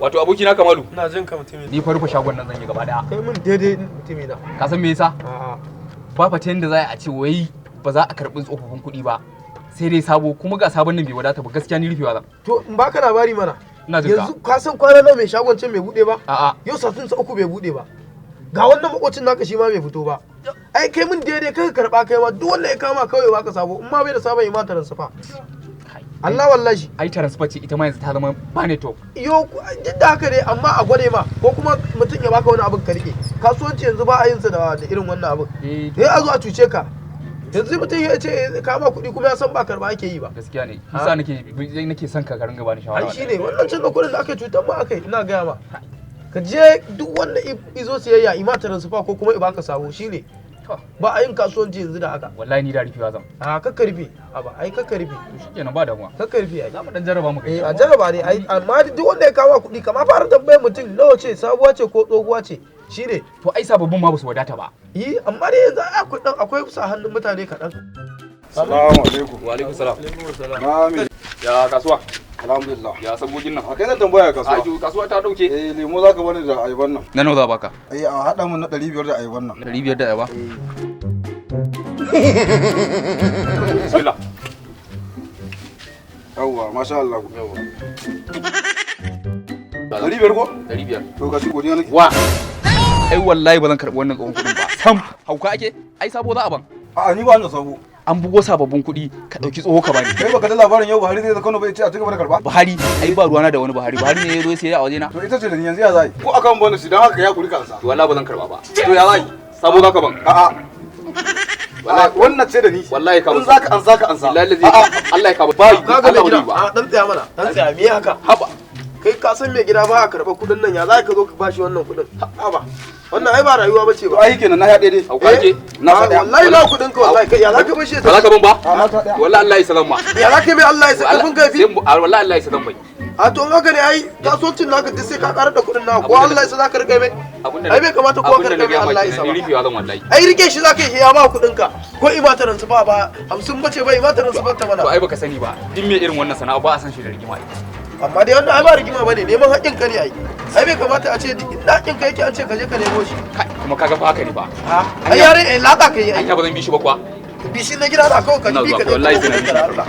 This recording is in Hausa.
Wato abokina Kamalu. Ina jin ka mutumi. Ni fa rufe shagon nan zan yi gaba daya. Kai mun daidai mutumi na. Ka san me yasa? A'a. Ba fa ta yanda za a ce wai ba za a karɓi tsofaffin kuɗi ba. Sai dai sabo kuma ga sabon nan bai wadata ba gaskiya ni rufewa zan. To in baka labari mana. Ina jin ka. Yanzu ka san kwana nawa mai shagon can bai bude ba? A'a. Yau satun sa uku bai bude ba. Ga wannan makocin naka shi ma bai fito ba. Ai kai mun daidai kai ka karba kai ma duk wanda ya kama kawai baka sabo in ma bai da sabon yi ma taransifa. Allah wallahi. Ai transfer ce ita ma yanzu ta zama ba network. Yo duk da haka ne amma a gwade ma ko kuma mutum ya baka wani abin ka rike. Kasuwanci yanzu ba a yin sa da irin wannan abin. Eh a zo a cuce ka. Yanzu mutum ya ce ka ma kuɗi kuma ya san ba karba ake yi ba. Gaskiya ne. Yasa nake son ka ringa bani shawara. Ai shine wannan cin da kuɗin da aka cutar ma akai ina gaya ma. Ka je duk wanda izo siyayya ima taransifa ko kuma i baka sabo shine. Ba a yin kasuwanci yanzu da haka. Wallahi ni da rufewa zan. A kakka rufe. A ba ai kakka rufe. Shikenan ba damuwa. Kakka rufe ai. Za mu dan jarraba mu kai. A jarraba ne ai amma duk wanda ya kawo kuɗi kama fara tambayar mutum nawa ce sabuwa ce ko tsohuwa ce shine. To ai sababbin ma ba su wadata ba. Yi amma dai yanzu akwai sa hannun mutane kaɗan. Assalamu alaikum. Wa alaikum salam. Mami. Ya kasuwa. Alhamdulillah. Ya sabogin nan. A kai zan tambaya kasuwa. Ai kasuwa ta dauke. Lemo zaka bani da ayaban nan. Na nawa za baka? A hada mun na 500 da ayaban nan. 500 da ayaba. Bismillah. Yawwa, masha Allah. Yawwa. 500 ko? 500. To gashi godiya nake. Wa. Ai wallahi ba zan karbi wannan tsohon kuɗin ba. Sam, hauka ake? Ai sabo za a ban. A'a ni ba ni da sabo. An bugo sababbin kuɗi ka dauki tsoho ka bani. Kai baka da labarin yau Buhari zai zaka Kano bai ce a cigaba da karba? Buhari, ai ba ruwana da wani Buhari. Buhari ne ya zo sai a waje na. To ita ce da ni yanzu ya zai. Ko akan bonus dan haka ya kuri kansa. To wallahi ba zan karba ba. To ya zai? Sabo za ka ban. A'a. Wallahi wannan ce da ni. Wallahi ka ban. In zaka ansa. Wallahi Allah ya ka ban. Ba Ka ga gida. A dan tsaya mana. Dan tsaya me haka? Haba. Kai ka san me gida ba a karɓa kuɗin nan ya za ka zo ka bashi wannan kuɗin? Haba. Wannan ai ba rayuwa bace To ba. ai kenan na ya daidai. Hauka ake? Na faɗa. Wallahi na kuɗin ka wallahi kai ya za ka bashi Ba za ka ban ba? Na ta daya. Wallahi Allah ya salam ma. ya za ka mai Allah ya sa kafin ka fi? Wallahi Allah ya salam bai. A to in haka ne ai kasuwancin naka duk sai ka karar da kuɗin naka ko Allah ya sa za ka rike mai? Ai bai kamata ko ka rike mai Allah ya sa ba. Ni rufewa zan wallahi. Ai rike shi za ka yi ya ba kuɗin ka ko imataran su ba 50 bace ba imataran su ba ta mana. To ai baka sani ba. Din me irin wannan sana'a ba a san shi da rigima. Amma dai wannan ai ba rigima bane neman haƙƙin ka ne ai. Ai bai kamata a ce haƙƙin ka yake an ce ka je ka nemo shi. Kai kuma kaga fa haka ne ba. Ai yare latsa ka yi ai. Anya ba zan bi shi ba kuwa. Bishi na gida da kawai ka bi ka je ka nemo kuɗin ka da Allah.